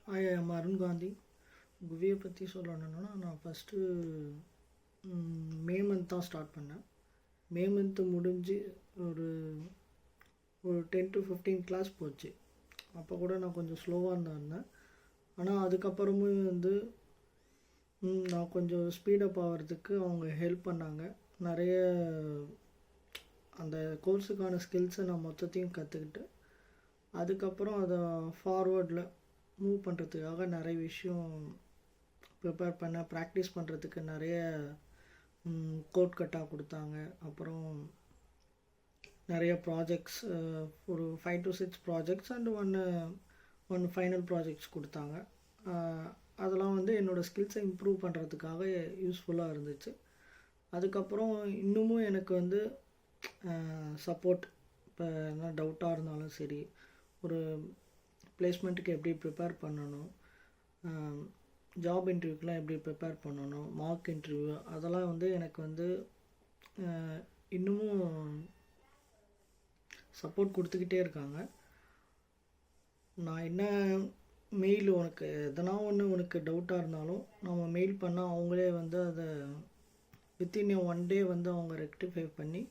ஐ am Arun Gandhi. குவியை பற்றி சொல்லணுன்னா, நான் ஃபஸ்ட்டு மே மந்த் தான் ஸ்டார்ட் பண்ணேன். மே மந்த்து முடிஞ்சு ஒரு ஒரு 10 to 15 கிளாஸ் போச்சு. அப்போ கூட நான் கொஞ்சம் ஸ்லோவாக தான் இருந்தேன். ஆனால் அதுக்கப்புறமும் நான் கொஞ்சம் ஸ்பீடப் ஆகிறதுக்கு அவங்க ஹெல்ப் பண்ணாங்க. நிறைய அந்த கோர்ஸுக்கான ஸ்கில்ஸை நான் மொத்தத்தையும் கற்றுக்கிட்டு அதுக்கப்புறம் அதை ஃபார்வர்டில் மூவ் பண்ணுறதுக்காக நிறைய விஷயம் ப்ரிப்பேர் பண்ண ப்ராக்டிஸ் பண்ணுறதுக்கு நிறைய கோட் கட்டாக கொடுத்தாங்க. அப்புறம் நிறைய ப்ராஜெக்ட்ஸ், ஒரு 5 to 6 projects and one final projects கொடுத்தாங்க. அதெல்லாம் என்னோடய ஸ்கில்ஸை இம்ப்ரூவ் பண்ணுறதுக்காக யூஸ்ஃபுல்லாக இருந்துச்சு. அதுக்கப்புறம் இன்னமும் எனக்கு சப்போர்ட், இப்போ என்ன டவுட்டாக இருந்தாலும் சரி, ஒரு பிளேஸ்மெண்ட்டுக்கு எப்படி ப்ரிப்பேர் பண்ணணும், ஜாப் இன்டர்வியூக்கெலாம் எப்படி ப்ரிப்பேர் பண்ணணும், மார்க் இன்டர்வியூ, அதெல்லாம் எனக்கு இன்னமும் சப்போர்ட் கொடுத்துக்கிட்டே இருக்காங்க. நான் என்ன மெயில், உனக்கு எதனா உனக்கு டவுட்டாக இருந்தாலும் நம்ம மெயில் பண்ணால் அவங்களே அதை வித்தின் 1 day அவங்க ரெக்டிஃபை பண்ணி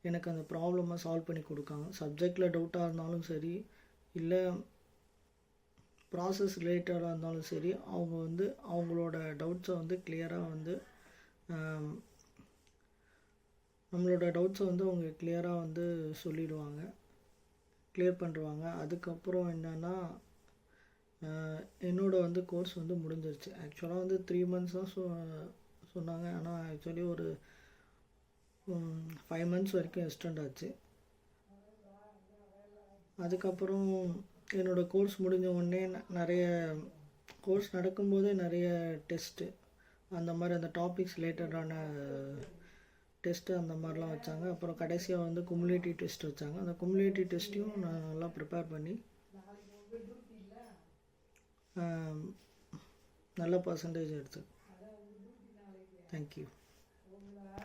எனக்கு அந்த ப்ராப்ளமை சால்வ் பண்ணி கொடுக்காங்க. சப்ஜெக்டில் டவுட்டாக இருந்தாலும் சரி, இல்லை ப்ராசஸ் ரிலேட்டடாக இருந்தாலும் சரி, அவங்க அவங்களோட டவுட்ஸை கிளியராக நம்மளோட டவுட்ஸை அவங்க கிளியராக சொல்லிடுவாங்க, கிளியர் பண்ணுவாங்க. அதுக்கப்புறம் என்னென்னா, என்னோட கோர்ஸ் முடிஞ்சிருச்சு. ஆக்சுவலாக 3 months தான் சொன்னாங்க. ஆனால் ஆக்சுவலி ஒரு 5 months வரைக்கும் எக்ஸ்டெண்ட் ஆச்சு. அதுக்கப்புறம் என்னோடய கோர்ஸ் முடிஞ்ச உடனே நிறைய கோர்ஸ் நடக்கும்போதே நிறைய டெஸ்ட்டு அந்த மாதிரி அந்த டாபிக்ஸ் ரிலேட்டடான டெஸ்ட்டு அந்த மாதிரிலாம் வச்சாங்க. அப்புறம் கடைசியாக குமுலேட்டிவ் டெஸ்ட் வச்சாங்க. அந்த குமுலேட்டிவ் டெஸ்ட்டையும் நான் நல்லா ப்ரிப்பேர் பண்ணி நல்ல பர்சன்டேஜ் எடுத்தேன். தேங்க்யூ.